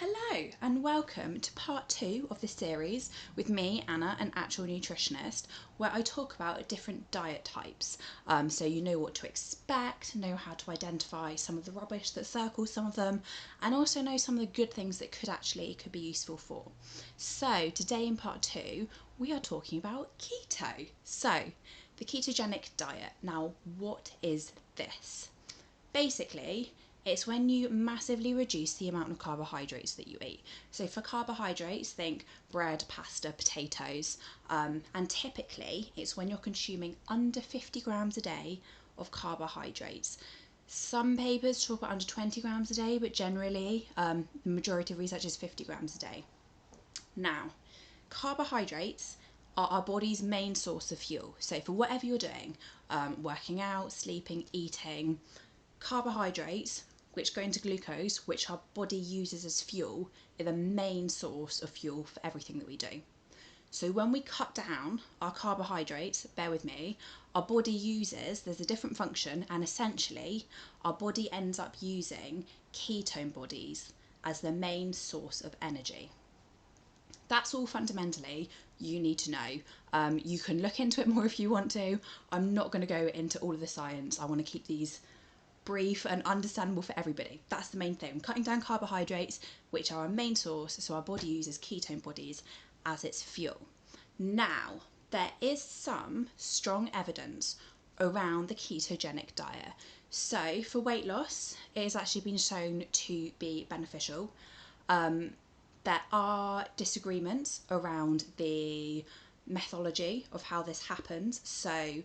Hello and welcome to part 2 of the series with me, Anna, an actual nutritionist, where I talk about different diet types. So you know what to expect, know how to identify some of the rubbish that circles some of them, and also know some of the good things that could be useful for. So today in part 2, we are talking about keto. So the ketogenic diet. Now, what is this? Basically, it's when you massively reduce the amount of carbohydrates that you eat. So for carbohydrates, think bread, pasta, potatoes, and typically it's when you're consuming under 50 grams a day of carbohydrates. Some papers talk about under 20 grams a day, but generally the majority of research is 50 grams a day. Now, carbohydrates are our body's main source of fuel. So for whatever you're doing, working out, sleeping, eating, carbohydrates, which go into glucose, which our body uses as fuel, are the main source of fuel for everything that we do. So when we cut down our carbohydrates, bear with me, our body uses, there's a different function, and essentially our body ends up using ketone bodies as the main source of energy. That's all fundamentally you need to know. You can look into it more if you want to. I'm not going to go into all of the science. I want to keep these brief and understandable for everybody. That's the main thing. Cutting down carbohydrates, which are our main source, so our body uses ketone bodies as its fuel. Now, there is some strong evidence around the ketogenic diet. So for weight loss, it has actually been shown to be beneficial. There are disagreements around the methodology of how this happens. So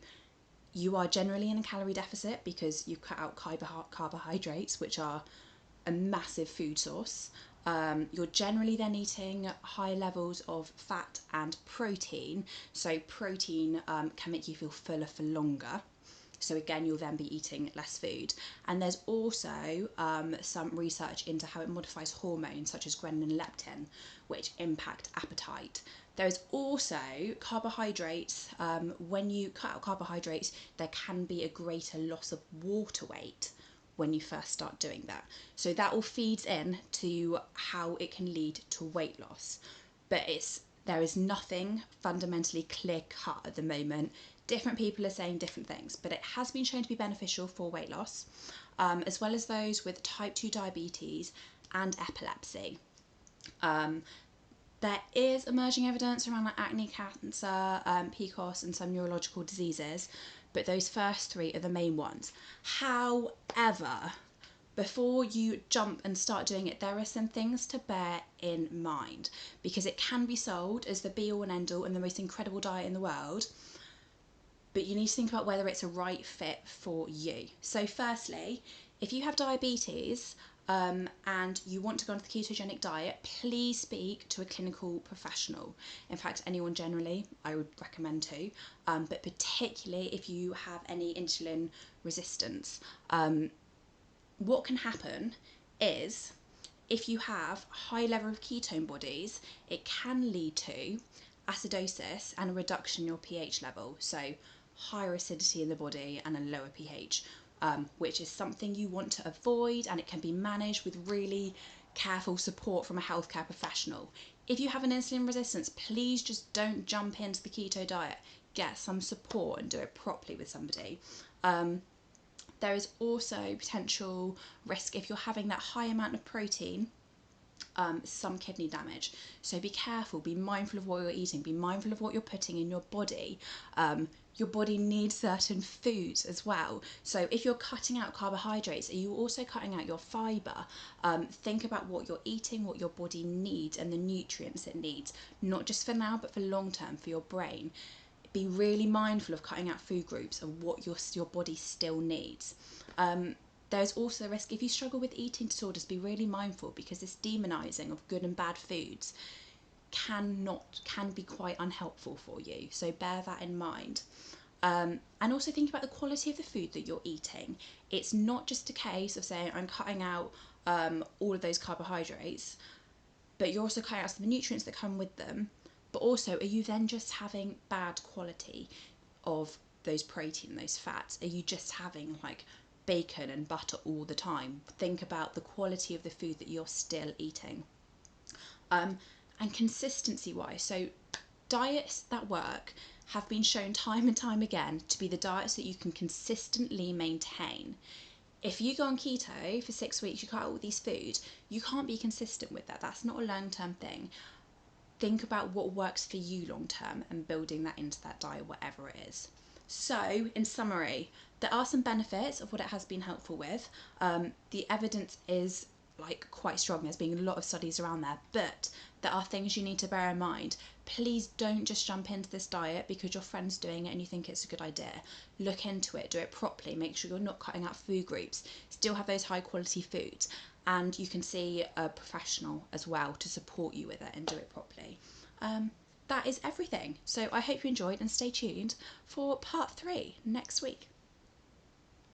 you are generally in a calorie deficit because you cut out carbohydrates, which are a massive food source. You're generally then eating high levels of fat and protein. So protein can make you feel fuller for longer. So again, you'll then be eating less food. And there's also some research into how it modifies hormones such as ghrelin and leptin, which impact appetite. There's also carbohydrates. When you cut out carbohydrates, there can be a greater loss of water weight when you first start doing that. So that all feeds in to how it can lead to weight loss. But there is nothing fundamentally clear cut at the moment. Different people are saying different things, but it has been shown to be beneficial for weight loss, as well as those with type 2 diabetes and epilepsy. There is emerging evidence around like acne, cancer, PCOS and some neurological diseases, but those first three are the main ones. However, before you jump and start doing it, there are some things to bear in mind, because it can be sold as the be all and end all and the most incredible diet in the world, but you need to think about whether it's a right fit for you. So firstly, if you have diabetes, and you want to go on the ketogenic diet, please speak to a clinical professional. In fact, anyone generally, I would recommend to, but particularly if you have any insulin resistance. What can happen is, if you have high level of ketone bodies, it can lead to acidosis and a reduction in your pH level. So higher acidity in the body and a lower pH. Which is something you want to avoid, and it can be managed with really careful support from a healthcare professional. If you have an insulin resistance, please just don't jump into the keto diet. Get some support and do it properly with somebody. There is also potential risk if you're having that high amount of protein, some kidney damage. So be careful, be mindful of what you're eating, be mindful of what you're putting in your body. Your body needs certain foods as well. So if you're cutting out carbohydrates, are you also cutting out your fibre? Think about what you're eating, what your body needs and the nutrients it needs, not just for now, but for long term, for your brain. Be really mindful of cutting out food groups and what your body still needs. There's also a risk if you struggle with eating disorders, be really mindful, because this demonising of good and bad foods can be quite unhelpful for you. So bear that in mind. And also think about the quality of the food that you're eating. It's not just a case of saying I'm cutting out all of those carbohydrates, but you're also cutting out some of the nutrients that come with them. But also, are you then just having bad quality of those protein, those fats? Are you just having like bacon and butter all the time? Think about the quality of the food that you're still eating. And consistency wise, so diets that work have been shown time and time again to be the diets that you can consistently maintain. If you go on keto for 6 weeks, you cut out all these foods, you can't be consistent with that. That's not a long-term thing. Think about what works for you long-term and building that into that diet, whatever it is. So, in summary, there are some benefits of what it has been helpful with. The evidence is quite strong. There's been a lot of studies around there, but there are things you need to bear in mind. Please don't just jump into this diet because your friend's doing it and you think it's a good idea. Look into it, do it properly, make sure you're not cutting out food groups, still have those high quality foods, and you can see a professional as well to support you with it and do it properly. That is everything. So I hope you enjoyed, and stay tuned for part 3 next week.